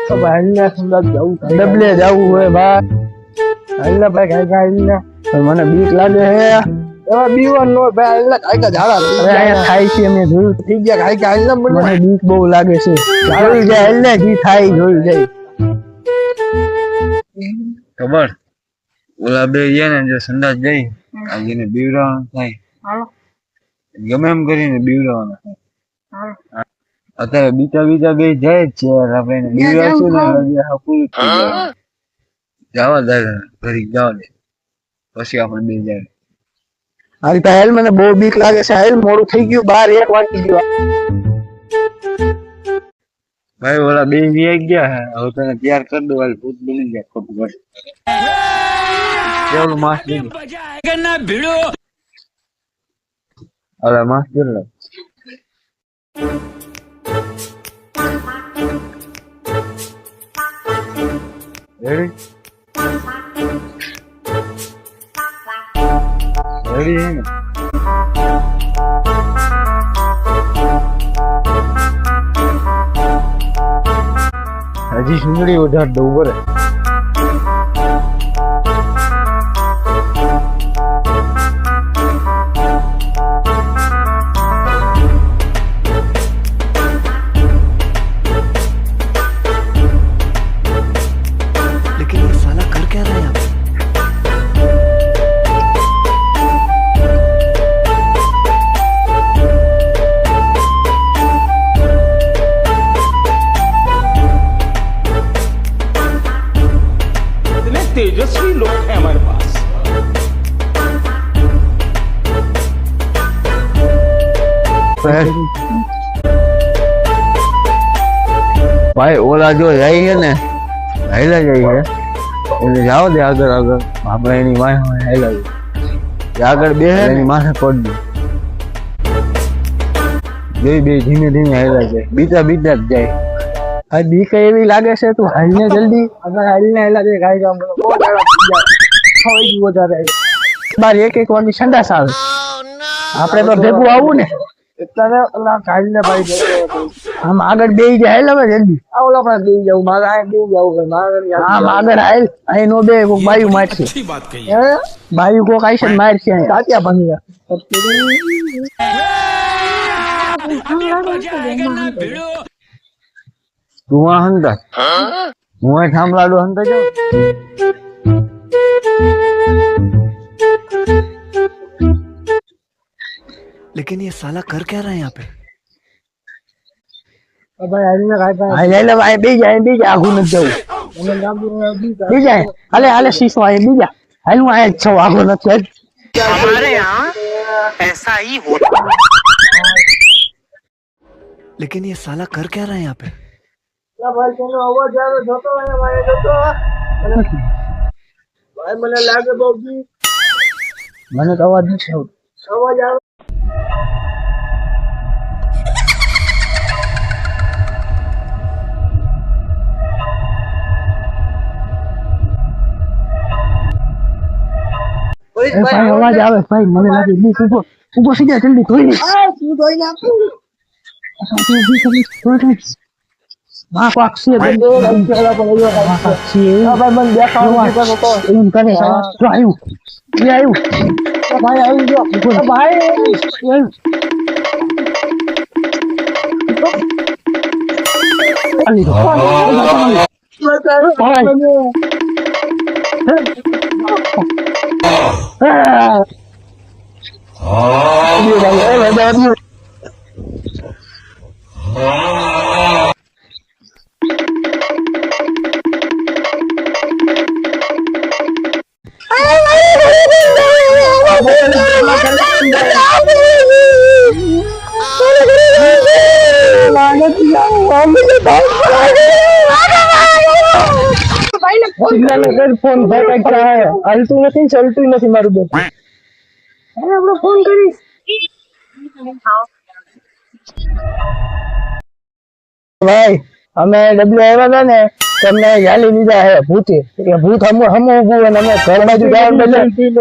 તો ભાઈ ને સુંદર જવું ડબલે જવું હોય ભાઈ હાલને ભાઈ કાઈ કાઈ મને બીક લાગે હે એવા બીવન નો ભાઈ હાલને કાઈ કા ઝાડા અહીંયા થાય છે અમે જોયું થઈ ગયા કાઈ કા હાલને મને બીક બહુ લાગે છે જોઈ જાય હાલને જી થાય જોઈ જાય ખબર ઓલા બે ગયા ને જો સંદાસ જઈ આજને બીવરાવાનું થાય ગમે એમ કરીને બીવરાવાના થાય અત્યારે બીજા બે જાય જ છે આપણે બીવરાશું ને પૂરું થઈ જાય જવા દે ઘરે જવા દે પછી આપણે બે જાય હાલ તો હાલ મને બહુ બીક લાગે છે હાલ મોડું થઈ ગયું 12 1 વાગી ગયો ભાઈ ઓલા બે વી ગયા હે હવે તને તૈયાર કરી દો હાલ ભૂત બની જાય ખબર કેવલું માસ દીધું અરે માસ દીધું રેડી રેડી ને હજી સુંદરી ઉધાર દઉં બરે लेकिन ये साला कर क्या रहा है यहाँ इतने तेजस्वी लोग हैं हमारे पास ભાઈ ઓલા જો જાય છે ને હાઈલા જાય છે એટલે જાવ દે આગળ આપણે એની વાય હાઈલા જાય આગળ બે એની માથે પડ દે બે ધીમે ધીમે હાઈલા જાય બીજા જ જાય આ બીક એવી લાગે છે તું હાલને જલ્દી અગર હાલને હાલા દે ગાય ગામ બહુ ઝાડા થઈ ગયા હોય જ વધારે બાર એક વાગી સંડાસ આવે આપણે તો ભેગું આવું ને એટલે ઓલા કાઢને ભાઈ આમ આગળ બેહી જાય હાલ હવે જલ્દી આ ઓલા પર બેહી જાવ મારે આ બેહી જાવ મારે આમ આગળ હાલ અહીં નો બે કોક બાયું મારશે હે બાયું કોક આઈશે મારશે તાત્યા ભંગ્યા તું આ હંતા હું આ થાંભલાડો હંતા જાઉં लेकिन ये साला कर क्या रहा है यहाँ पे ભાઈ હાલને કાઈ હાલ ભાઈ બેહી જાય આઘું ન જવું બેહી જાય હાલે શીશો આ બીજા હાલ હું આ છો આઘું ન છે हमारे यहाँ ऐसा ही होता लेकिन ये साला कर क्या रहा है यहाँ पे ભાઈ તેનો અવાજ આવે જોતો ભાઈ મને લાગે બહુ મને તો અવાજ નથી આવતો અવાજ આવે ભાઈ અવાજ આવે ભાઈ મને લાગે બીક ઉભો થઈ જાય જલ્દી ધોઈ નાખું માં પાક્ષી ભાઈ મને દેખાવ એમ કરે જો આવ્યું ભાઈ આવી ગયો ભાઈ ફોન હાલતું નથી ચલતું નથી મારું બેન આપણે ફોન કરીશ ભાઈ અમે ડબલ્યુ આવ્યા હતા ને તમને યાલી લીધા હે ભૂતે એટલે ભૂત હમ ઊભું અને અમે ઘર બાજુ જવાનું બદલે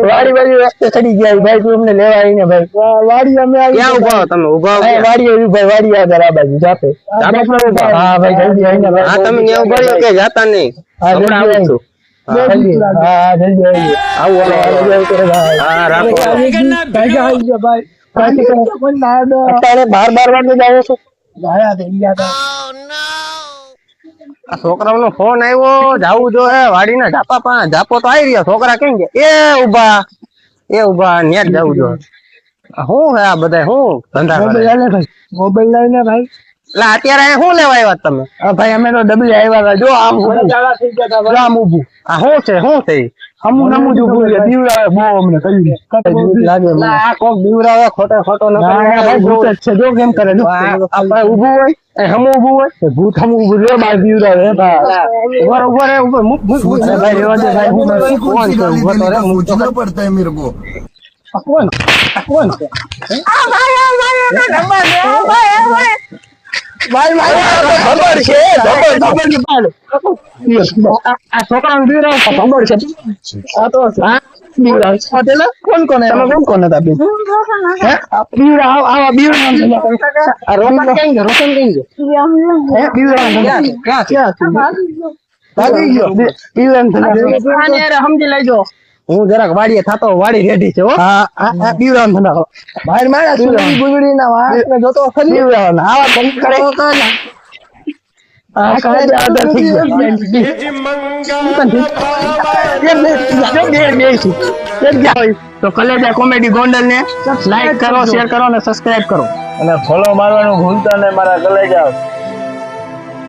વાડી રસ્તે ચડી ગયા ભાઈ તું અમને લેવા આવીને ભાઈ વાડી અમે આવી ક્યાં ઉભા હો તમે? ઉભા હો ક્યાં? વાડી આવી ભાઈ વાડી આગળ આ બાજુ જાપે જાપે પર ઉભા? હા ભાઈ જલ્દી આવીને ભાઈ હા તમે ત્યાં ઉભા રહ્યો કે જાતા નહીં? હા, હમણાં આવું છું. જલ્દી હા જલ્દી આવી આવું હાલો, હાલો. જલ્દી કરે ભાઈ હા રાખો. અત્યારે 12 વાગે જાવ છું આ છોકરાઓનો ફોન આવ્યો, જાવું જો હે વાડીના ઝાપા પાસે. ઝાપો તો આવી રહ્યા, છોકરા કેમ ગયા? એ ઉભા ન્યા જ જાવું જો. આ શું હે આ બધા? શું ધંધા કરે? મોબાઈલ લઈને ભાઈ એટલે અત્યારે અહીંયા શું લેવા આવ્યા તમે? હા ભાઈ અમે તો ડબલી આવ્યા હતા જો આમ ઊભું. જો આમ ઊભું આ શું છે? શું છે? હમું નમું જ ઊભું છે દીવડાવે બહુ અમને કહ્યું ભૂત લાગે મને. આ કોક બીવરાવે ખોટો ન ના, ના, ભાઈ ભૂત જ છે જો કેમ કરે જો આપણે ઊભું હોય એ હમું ઊભું હોય. ભૂત હમું ઊભું રે બાર દીવડાવે હે ભાઈ ઉભો રે મૂક અરે ભાઈ રેવા દે ભાઈ હું કોણ છે? ઉભો તો રે, મૂક તો. पूछना पड़ता है मेरे को કોણ છે ભાઈ ખબર છે ખબર છે આ છોકરાને દીવડાવે ખબર છે આ તો હા દીવડાવે પટેલા કોણ તમે કોણ હતા બેન હે દીવડા આવા દીવડા આ રોશન કેમ છે રોશન કેમ છે હે દીવડા ક્યાં ભાગી ગયો દીવડા સમજી લેજો હું જરાક વાડીએ થાતો, વાડી રેડી છે હો. હા આ દીવડા ધંધા બહાર મારા સુગડી ગુગડી ના વાત જોતો ખરી દીવડા આવા ધંધા કરે આ કાંઈ આદર થઈ ગયા તો કલેજા કોમેડી ગોંડલ ને લાઈક કરો શેર કરો અને સબસ્ક્રાઇબ કરો અને ફોલો મારવાનું ભૂલતા નહીં મારા કલેજા.